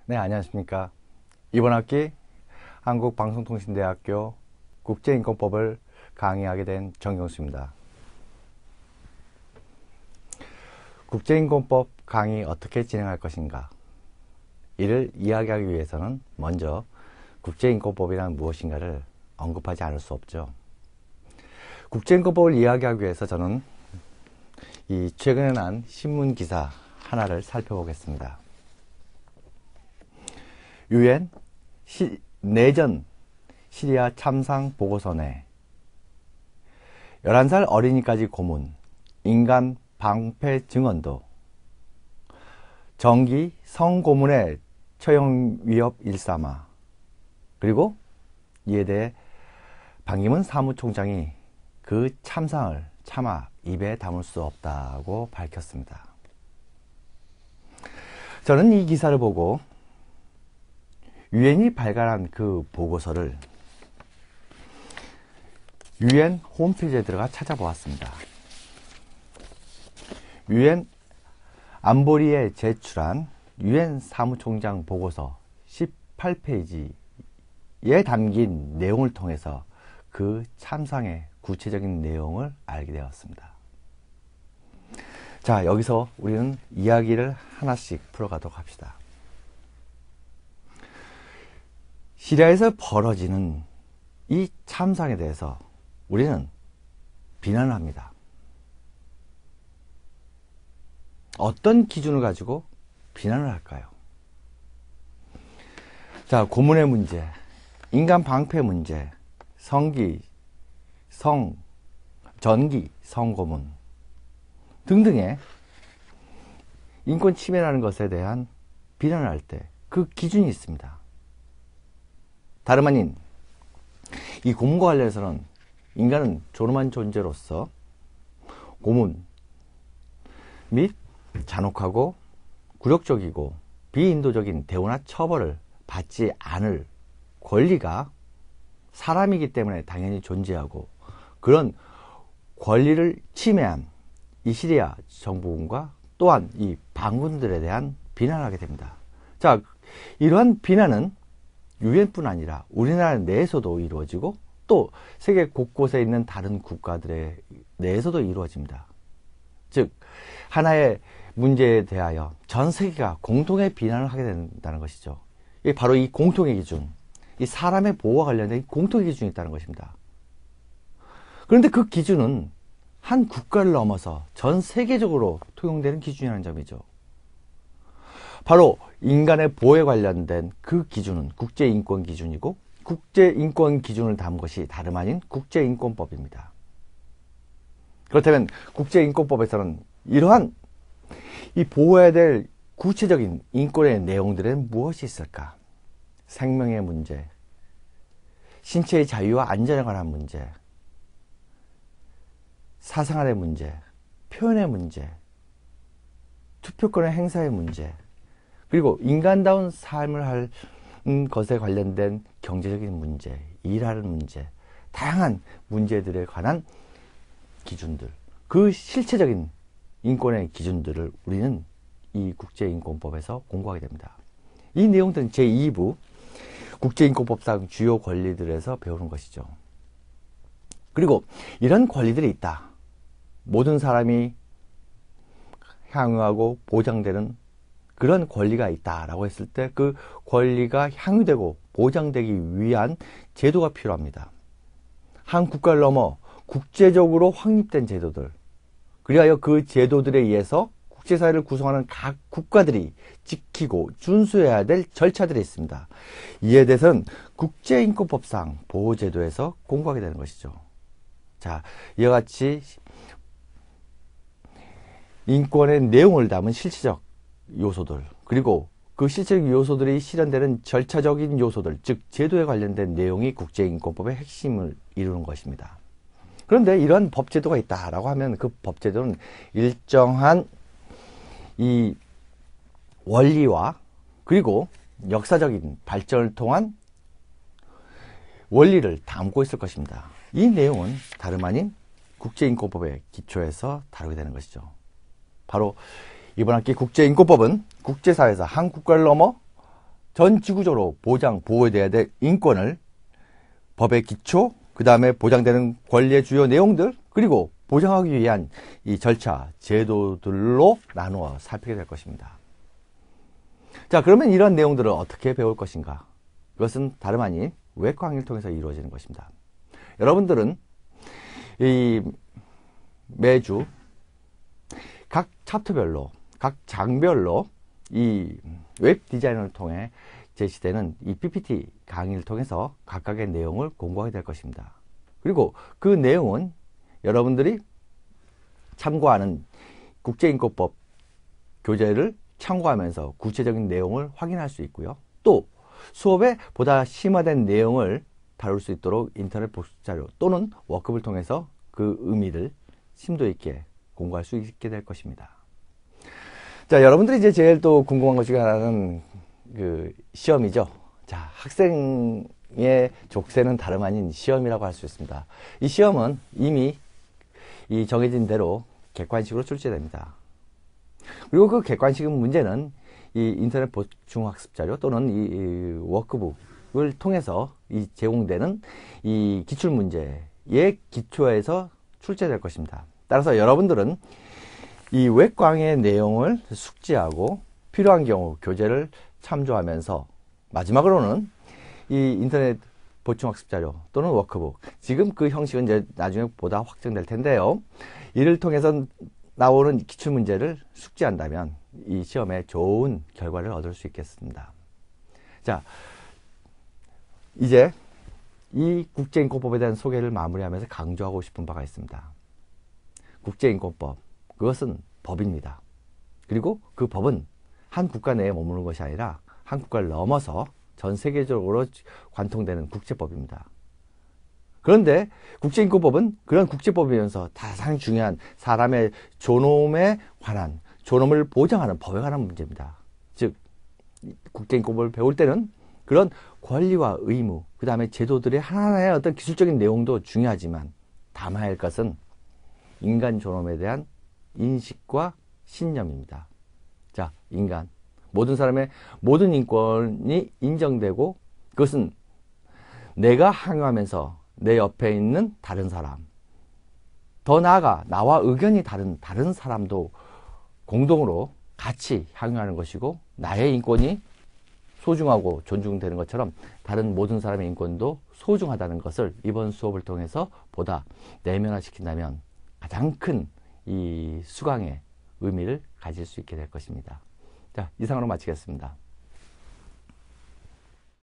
네, 안녕하십니까. 이번 학기 한국방송통신대학교 국제인권법을 강의하게 된 정경수입니다. 국제인권법 강의 어떻게 진행할 것인가? 이를 이야기하기 위해서는 먼저 국제인권법이란 무엇인가를 언급하지 않을 수 없죠. 국제인권법을 이야기하기 위해서 저는 이 최근에 난 신문 기사 하나를 살펴보겠습니다. 유엔 내전 시리아 참상 보고서 내 11살 어린이까지 고문, 인간 방패 증언도, 정기 성고문의 처형 위협 일삼아, 그리고 이에 대해 반기문 사무총장이 그 참상을 차마 입에 담을 수 없다고 밝혔습니다. 저는 이 기사를 보고 유엔이 발간한 그 보고서를 유엔 홈페이지에 들어가 찾아보았습니다. 유엔 안보리에 제출한 유엔 사무총장 보고서 18페이지에 담긴 내용을 통해서 그 참상의 구체적인 내용을 알게 되었습니다. 자, 여기서 우리는 이야기를 하나씩 풀어가도록 합시다. 시리아에서 벌어지는 이 참상에 대해서 우리는 비난을 합니다. 어떤 기준을 가지고 비난을 할까요? 자, 고문의 문제, 인간 방패 문제, 전기, 성고문 등등의 인권 침해라는 것에 대한 비난을 할 때 그 기준이 있습니다. 다름 아닌 이 고문과 관련해서는 인간은 존엄한 존재로서 고문 및 잔혹하고 굴욕적이고 비인도적인 대우나 처벌을 받지 않을 권리가 사람이기 때문에 당연히 존재하고, 그런 권리를 침해한 이 시리아 정부군과 또한 이 반군들에 대한 비난을 하게 됩니다. 자, 이러한 비난은 유엔뿐 아니라 우리나라 내에서도 이루어지고 또 세계 곳곳에 있는 다른 국가들의 내에서도 이루어집니다. 즉, 하나의 문제에 대하여 전 세계가 공통의 비난을 하게 된다는 것이죠. 이게 바로 이 공통의 기준, 이 사람의 보호와 관련된 공통의 기준이 있다는 것입니다. 그런데 그 기준은 한 국가를 넘어서 전 세계적으로 통용되는 기준이라는 점이죠. 바로 인간의 보호에 관련된 그 기준은 국제인권 기준이고, 국제인권 기준을 담은 것이 다름 아닌 국제인권법입니다. 그렇다면 국제인권법에서는 이러한 이 보호해야 될 구체적인 인권의 내용들은 무엇이 있을까? 생명의 문제, 신체의 자유와 안전에 관한 문제, 사생활의 문제, 표현의 문제, 투표권의 행사의 문제, 그리고 인간다운 삶을 할 것에 관련된 경제적인 문제, 일하는 문제, 다양한 문제들에 관한 기준들, 그 실체적인 인권의 기준들을 우리는 이 국제인권법에서 공부하게 됩니다. 이 내용들은 제2부 국제인권법상 주요 권리들에서 배우는 것이죠. 그리고 이런 권리들이 있다, 모든 사람이 향유하고 보장되는 그런 권리가 있다라고 했을 때 그 권리가 향유되고 보장되기 위한 제도가 필요합니다. 한 국가를 넘어 국제적으로 확립된 제도들, 그리하여 그 제도들에 의해서 국제사회를 구성하는 각 국가들이 지키고 준수해야 될 절차들이 있습니다. 이에 대해서는 국제인권법상 보호제도에서 공부하게 되는 것이죠. 자, 이와 같이 인권의 내용을 담은 실체적 요소들, 그리고 그 실체적 요소들이 실현되는 절차적인 요소들, 즉 제도에 관련된 내용이 국제인권법의 핵심을 이루는 것입니다. 그런데 이런 법제도가 있다라고 하면 그 법제도는 일정한 이 원리와 그리고 역사적인 발전을 통한 원리를 담고 있을 것입니다. 이 내용은 다름 아닌 국제인권법의 기초에서 다루게 되는 것이죠. 바로 이번 학기 국제인권법은 국제사회에서 한 국가를 넘어 전 지구적으로 보호돼야 될 인권을 법의 기초, 그 다음에 보장되는 권리의 주요 내용들, 그리고 보장하기 위한 이 절차, 제도들로 나누어 살피게 될 것입니다. 자, 그러면 이런 내용들을 어떻게 배울 것인가? 그것은 다름 아닌 웹 강의를 통해서 이루어지는 것입니다. 여러분들은 매주 각 챕터별로, 각 장별로 이 웹 디자인을 통해 제시되는 이 PPT 강의를 통해서 각각의 내용을 공부하게 될 것입니다. 그리고 그 내용은 여러분들이 참고하는 국제인권법 교재를 참고하면서 구체적인 내용을 확인할 수 있고요. 또 수업에 보다 심화된 내용을 다룰 수 있도록 인터넷 복습자료 또는 워크북을 통해서 그 의미를 심도 있게 공부할 수 있게 될 것입니다. 자, 여러분들이 이제 제일 또 궁금한 것 중에 하나는 그 시험이죠. 자, 학생의 족쇄는 다름 아닌 시험이라고 할 수 있습니다. 이 시험은 이미 이 정해진 대로 객관식으로 출제됩니다. 그리고 그 객관식 문제는 이 인터넷 보충학습 자료 또는 이 워크북을 통해서 이 제공되는 이 기출문제의 기초에서 출제될 것입니다. 따라서 여러분들은 이 웹 강의의 내용을 숙지하고 필요한 경우 교재를 참조하면서 마지막으로는 이 인터넷 보충학습 자료 또는 워크북, 지금 그 형식은 이제 나중에 보다 확정될 텐데요. 이를 통해서 나오는 기출문제를 숙지한다면 이 시험에 좋은 결과를 얻을 수 있겠습니다. 자, 이제 이 국제인권법에 대한 소개를 마무리하면서 강조하고 싶은 바가 있습니다. 국제인권법, 그것은 법입니다. 그리고 그 법은 한 국가 내에 머무는 것이 아니라 한 국가를 넘어서 전 세계적으로 관통되는 국제법입니다. 그런데 국제인권법은 그런 국제법이면서 가장 중요한 사람의 존엄에 관한, 존엄을 보장하는 법에 관한 문제입니다. 즉, 국제인권법을 배울 때는 그런 권리와 의무, 그 다음에 제도들의 하나하나의 어떤 기술적인 내용도 중요하지만 담아야 할 것은 인간 존엄에 대한 인식과 신념입니다. 자, 인간. 모든 사람의 모든 인권이 인정되고 그것은 내가 항유하면서 내 옆에 있는 다른 사람, 더 나아가 나와 의견이 다른 사람도 공동으로 같이 향유하는 것이고 나의 인권이 소중하고 존중되는 것처럼 다른 모든 사람의 인권도 소중하다는 것을 이번 수업을 통해서 보다 내면화시킨다면 가장 큰 이 수강의 의미를 가질 수 있게 될 것입니다. 자, 이상으로 마치겠습니다.